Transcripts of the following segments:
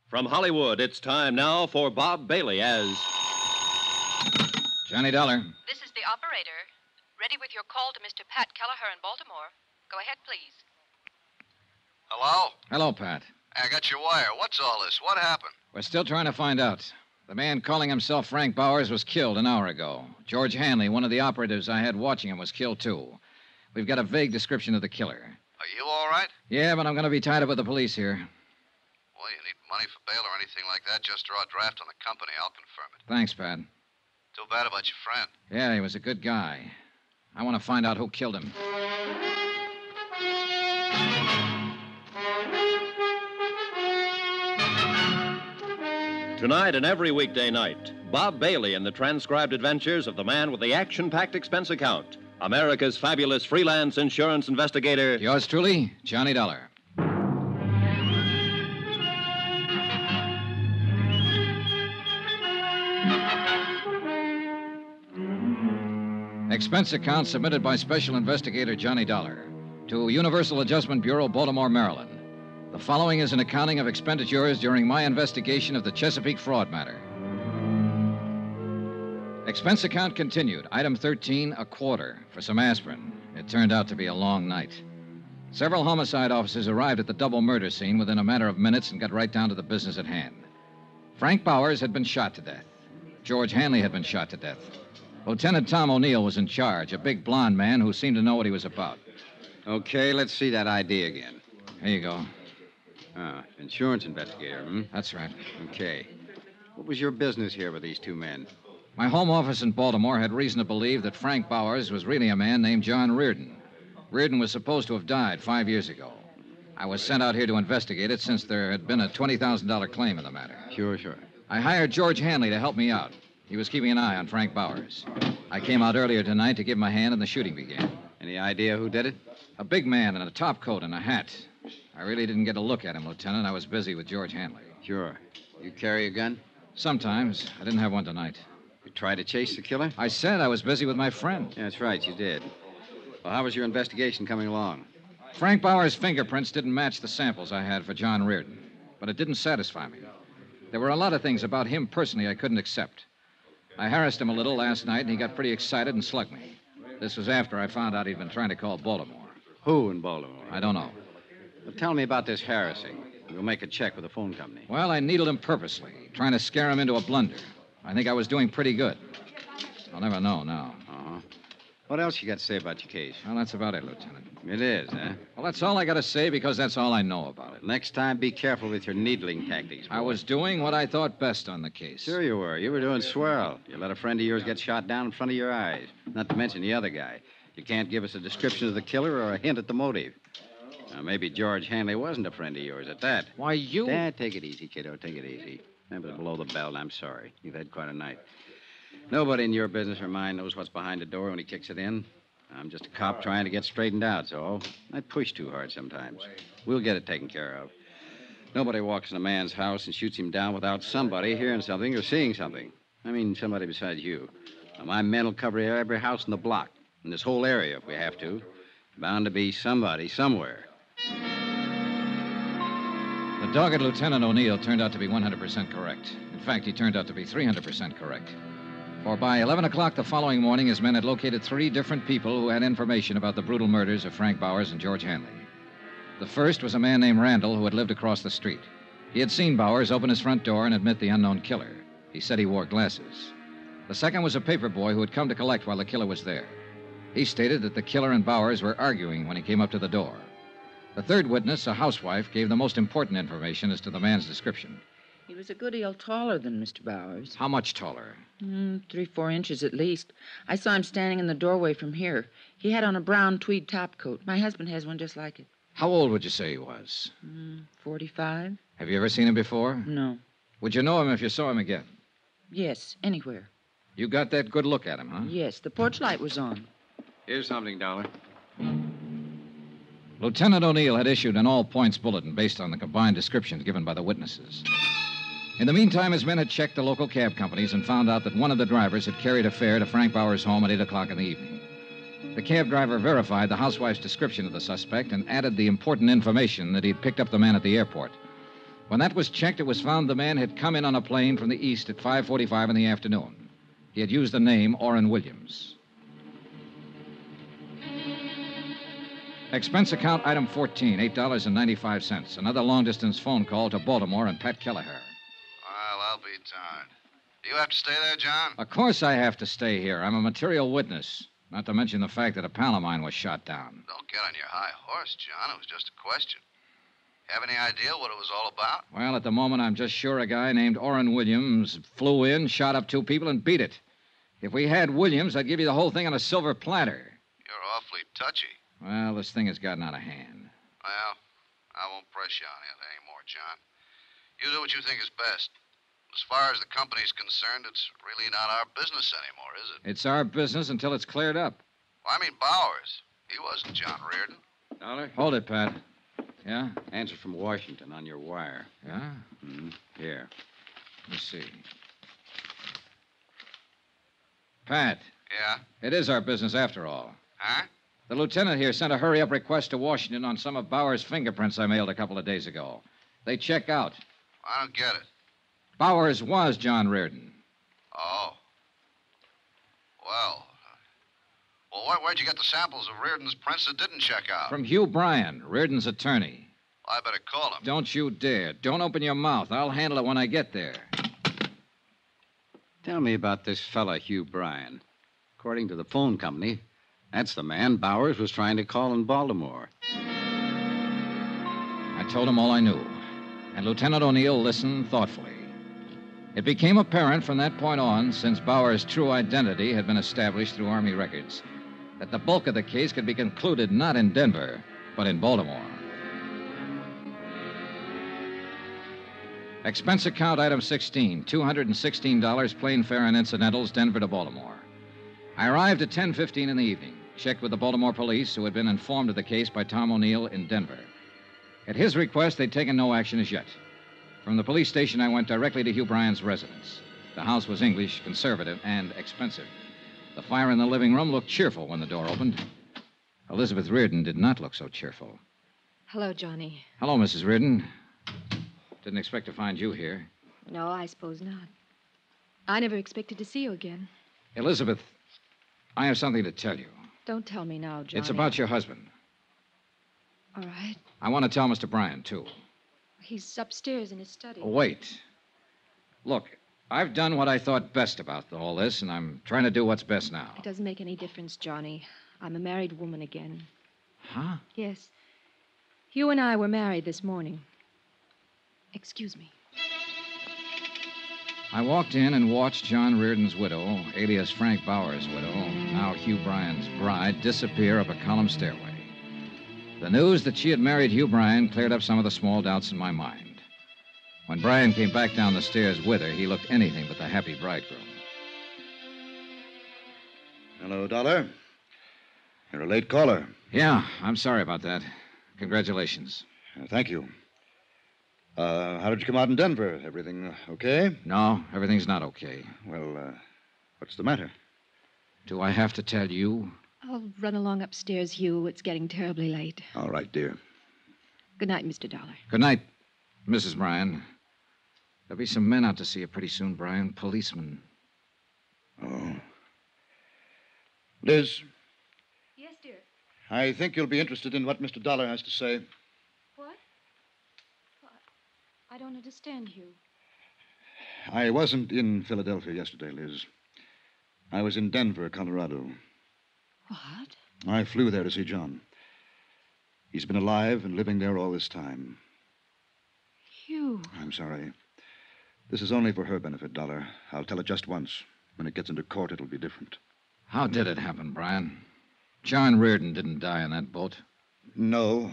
From Hollywood, it's time now for Bob Bailey as... Johnny Dollar. This is the operator. Ready with your call to Mr. Pat Kelleher in Baltimore. Go ahead, please. Hello? Hello, Pat. I got your wire. What's all this? What happened? We're still trying to find out. The man calling himself Frank Bowers was killed an hour ago. George Hanley, one of the operatives I had watching him, was killed, too. We've got a vague description of the killer. Are you all right? Yeah, but I'm going to be tied up with the police here. Well, you need money for bail or anything like that, just draw a draft on the company. I'll confirm it. Thanks, Pat. Too bad about your friend. Yeah, he was a good guy. I want to find out who killed him. Tonight and every weekday night, Bob Bailey in the transcribed adventures of the man with the action-packed expense account, America's fabulous freelance insurance investigator... Yours truly, Johnny Dollar. Expense account submitted by Special Investigator Johnny Dollar to Universal Adjustment Bureau, Baltimore, Maryland. The following is an accounting of expenditures during my investigation of the Chesapeake fraud matter. Expense account continued. Item 13, a quarter for some aspirin. It turned out to be a long night. Several homicide officers arrived at the double murder scene within a matter of minutes and got right down to the business at hand. Frank Bowers had been shot to death. George Hanley had been shot to death. Lieutenant Tom O'Neill was in charge, a big blond man who seemed to know what he was about. Okay, let's see that ID again. Here you go. Insurance investigator, hmm? That's right. Okay. What was your business here with these two men? My home office in Baltimore had reason to believe that Frank Bowers was really a man named John Reardon. Reardon was supposed to have died 5 years ago. I was sent out here to investigate it since there had been a $20,000 claim in the matter. Sure. I hired George Hanley to help me out. He was keeping an eye on Frank Bowers. I came out earlier tonight to give him a hand, and the shooting began. Any idea who did it? A big man in a top coat and a hat. I really didn't get a look at him, Lieutenant. I was busy with George Hanley. Sure. You carry a gun? Sometimes. I didn't have one tonight. You tried to chase the killer? I said I was busy with my friend. Yeah, that's right, you did. Well, how was your investigation coming along? Frank Bowers' fingerprints didn't match the samples I had for John Reardon, but it didn't satisfy me. There were a lot of things about him personally I couldn't accept. I harassed him a little last night, and he got pretty excited and slugged me. This was after I found out he'd been trying to call Baltimore. Who in Baltimore? I don't know. Well, tell me about this harassing. We'll make a check with the phone company. Well, I needled him purposely, trying to scare him into a blunder. I think I was doing pretty good. I'll never know now. Uh-huh. What else you got to say about your case? Well, that's about it, Lieutenant. It is, huh? Well, that's all I got to say because that's all I know about it. Next time, be careful with your needling tactics, boy. I was doing what I thought best on the case. Sure you were. You were doing swell. You let a friend of yours get shot down in front of your eyes, not to mention the other guy. You can't give us a description of the killer or a hint at the motive. Now, maybe George Hanley wasn't a friend of yours at that. Why, you... Dad, take it easy, kiddo. Take it easy. Remember to blow the bell. I'm sorry. You've had quite a night. Nobody in your business or mine knows what's behind the door when he kicks it in. I'm just a cop trying to get straightened out, so I push too hard sometimes. We'll get it taken care of. Nobody walks in a man's house and shoots him down without somebody hearing something or seeing something. I mean, somebody besides you. Now, my men will cover every house in the block, in this whole area if we have to. Bound to be somebody somewhere. The dogged Lieutenant O'Neill turned out to be 100% correct. In fact, he turned out to be 300% correct. For by 11 o'clock the following morning, his men had located 3 different people who had information about the brutal murders of Frank Bowers and George Hanley. The first was a man named Randall who had lived across the street. He had seen Bowers open his front door and admit the unknown killer. He said he wore glasses. The second was a paper boy who had come to collect while the killer was there. He stated that the killer and Bowers were arguing when he came up to the door. The third witness, a housewife, gave the most important information as to the man's description. He was a good deal taller than Mr. Bowers. How much taller? 3-4 inches at least. I saw him standing in the doorway from here. He had on a brown tweed topcoat. My husband has one just like it. How old would you say he was? 45. Have you ever seen him before? No. Would you know him if you saw him again? Yes, anywhere. You got that good look at him, huh? Yes, the porch light was on. Here's something, Dollar. Lieutenant O'Neill had issued an all-points bulletin based on the combined descriptions given by the witnesses. In the meantime, his men had checked the local cab companies and found out that one of the drivers had carried a fare to Frank Bowers' home at 8 o'clock in the evening. The cab driver verified the housewife's description of the suspect and added the important information that he'd picked up the man at the airport. When that was checked, it was found the man had come in on a plane from the east at 5:45 in the afternoon. He had used the name Orrin Williams. Expense account item 14, $8.95. Another long-distance phone call to Baltimore and Pat Kelleher. Well, I'll be darned. Do you have to stay there, John? Of course I have to stay here. I'm a material witness. Not to mention the fact that a pal of mine was shot down. Don't get on your high horse, John. It was just a question. Have any idea what it was all about? Well, at the moment, I'm just sure a guy named Orrin Williams flew in, shot up 2 people, and beat it. If we had Williams, I'd give you the whole thing on a silver platter. You're awfully touchy. Well, this thing has gotten out of hand. Well, I won't press you on it anymore, John. You do what you think is best. As far as the company's concerned, it's really not our business anymore, is it? It's our business until it's cleared up. Well, I mean Bowers. He wasn't John Reardon. Dollar? Hold it, Pat. Yeah? Answer from Washington on your wire. Yeah? Here. Let me see. Pat, Yeah? it is our business after all. Huh? The lieutenant here sent a hurry-up request to Washington on some of Bowers' fingerprints I mailed a couple of days ago. They check out. I don't get it. Bowers was John Reardon. Oh. Well, where'd you get the samples of Reardon's prints that didn't check out? From Hugh Bryan, Reardon's attorney. I better call him. Don't you dare. Don't open your mouth. I'll handle it when I get there. Tell me about this fella, Hugh Bryan. According to the phone company, that's the man Bowers was trying to call in Baltimore. I told him all I knew, and Lieutenant O'Neill listened thoughtfully. It became apparent from that point on, since Bowers' true identity had been established through Army records, that the bulk of the case could be concluded not in Denver, but in Baltimore. Expense account item 16, $216 plane fare and incidentals, Denver to Baltimore. I arrived at 10:15 in the evening, checked with the Baltimore police, who had been informed of the case by Tom O'Neill in Denver. At his request, they'd taken no action as yet. From the police station, I went directly to Hugh Bryan's residence. The house was English, conservative, and expensive. The fire in the living room looked cheerful when the door opened. Elizabeth Reardon did not look so cheerful. Hello, Johnny. Hello, Mrs. Reardon. Didn't expect to find you here. No, I suppose not. I never expected to see you again. Elizabeth, I have something to tell you. Don't tell me now, Johnny. It's about your husband. All right. I want to tell Mr. Bryan, too. He's upstairs in his study. Oh, wait. Look, I've done what I thought best about all this, and I'm trying to do what's best now. It doesn't make any difference, Johnny. I'm a married woman again. Huh? Yes. Hugh and I were married this morning. Excuse me. I walked in and watched John Reardon's widow, alias Frank Bowers' widow, now Hugh Bryan's bride, disappear up a column stairway. The news that she had married Hugh Bryan cleared up some of the small doubts in my mind. When Bryan came back down the stairs with her, he looked anything but the happy bridegroom. Hello, Dollar. You're a late caller. Yeah, I'm sorry about that. Congratulations. Thank you. How did you come out in Denver? Everything okay? No, everything's not okay. Well, what's the matter? Do I have to tell you? I'll run along upstairs, Hugh. It's getting terribly late. All right, dear. Good night, Mr. Dollar. Good night, Mrs. Bryan. There'll be some men out to see you pretty soon, Bryan. Policemen. Oh. Liz, Yes, dear. I think you'll be interested in what Mr. Dollar has to say. What? I don't understand, Hugh. I wasn't in Philadelphia yesterday, Liz. I was in Denver, Colorado. What? I flew there to see John. He's been alive and living there all this time. Hugh. I'm sorry. This is only for her benefit, Dollar. I'll tell it just once. When it gets into court, it'll be different. How did it happen, Bryan? John Reardon didn't die in that boat. No.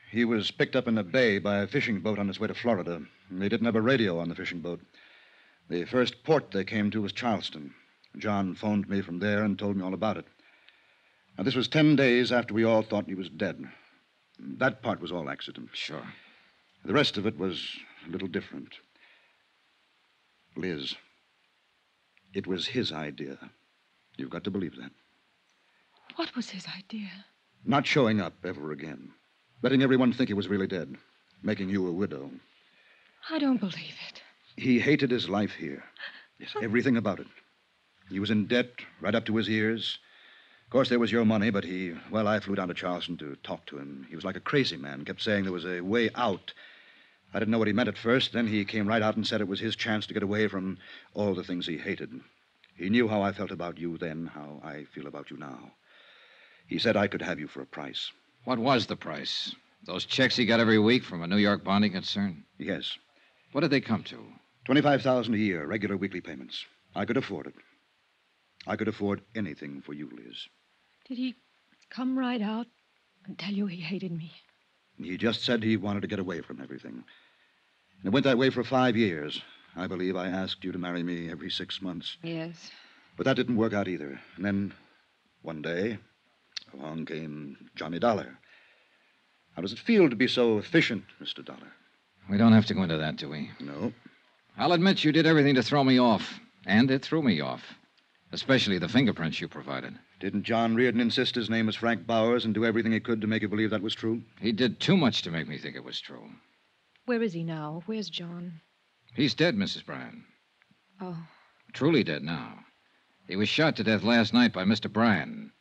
He was picked up in a bay by a fishing boat on his way to Florida. They didn't have a radio on the fishing boat. The first port they came to was Charleston. John phoned me from there and told me all about it. Now, this was 10 days after we all thought he was dead. That part was all accident. Sure. The rest of it was a little different. Liz, it was his idea. You've got to believe that. What was his idea? Not showing up ever again. Letting everyone think he was really dead. Making you a widow. I don't believe it. He hated his life here. Yes, everything about it. He was in debt right up to his ears. Of course, there was your money, but I flew down to Charleston to talk to him. He was like a crazy man, kept saying there was a way out. I didn't know what he meant at first. Then he came right out and said it was his chance to get away from all the things he hated. He knew how I felt about you then, how I feel about you now. He said I could have you for a price. What was the price? Those checks he got every week from a New York bonding concern? Yes. What did they come to? $25,000 a year, regular weekly payments. I could afford it. I could afford anything for you, Liz. Did he come right out and tell you he hated me? He just said he wanted to get away from everything. And it went that way for 5 years. I believe I asked you to marry me every 6 months. Yes. But that didn't work out either. And then, one day, along came Johnny Dollar. How does it feel to be so efficient, Mr. Dollar? We don't have to go into that, do we? No. I'll admit you did everything to throw me off. And it threw me off. Especially the fingerprints you provided. Didn't John Reardon insist his name was Frank Bowers and do everything he could to make you believe that was true? He did too much to make me think it was true. Where is he now? Where's John? He's dead, Mrs. Bryan. Oh. Truly dead now. He was shot to death last night by Mr. Bryan.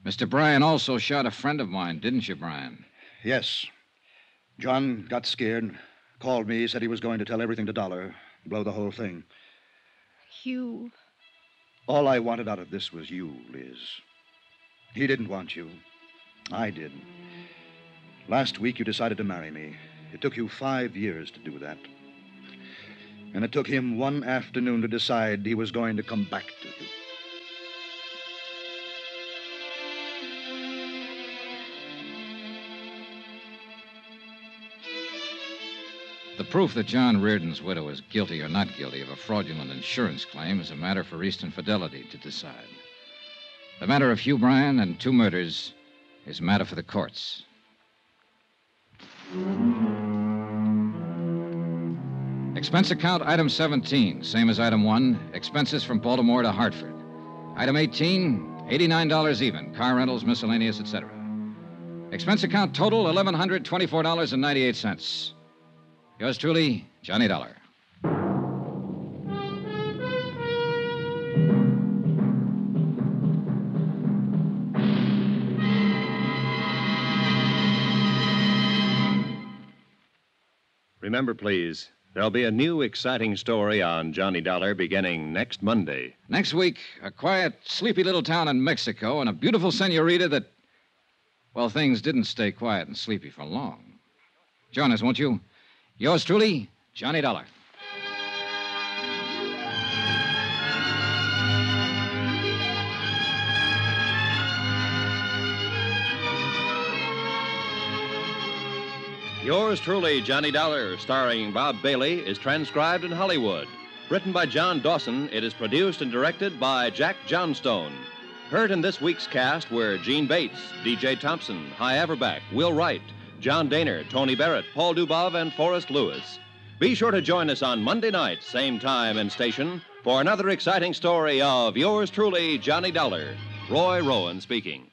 Mr. Bryan also shot a friend of mine, didn't you, Bryan? Yes. John got scared, called me, said he was going to tell everything to Dollar, blow the whole thing. Hugh. All I wanted out of this was you, Liz. He didn't want you. I did. Last week, you decided to marry me. It took you 5 years to do that. And it took him one afternoon to decide he was going to come back to you. The proof that John Reardon's widow is guilty or not guilty of a fraudulent insurance claim is a matter for Eastern Fidelity to decide. The matter of Hugh Bryan and 2 murders is a matter for the courts. Expense account item 17, same as item 1, expenses from Baltimore to Hartford. Item 18, $89 even, car rentals, miscellaneous, etc. Expense account total, $1,124.98. Yours truly, Johnny Dollar. Remember, please, there'll be a new exciting story on Johnny Dollar beginning next Monday. Next week, a quiet, sleepy little town in Mexico and a beautiful senorita that, well, things didn't stay quiet and sleepy for long. Join us, won't you? Yours truly, Johnny Dollar. Yours truly, Johnny Dollar, starring Bob Bailey, is transcribed in Hollywood. Written by John Dawson, it is produced and directed by Jack Johnstone. Heard in this week's cast were Gene Bates, D.J. Thompson, Hy Averback, Will Wright, John Daner, Tony Barrett, Paul Dubov, and Forrest Lewis. Be sure to join us on Monday night, same time and station, for another exciting story of Yours truly, Johnny Dollar. Roy Rowan speaking.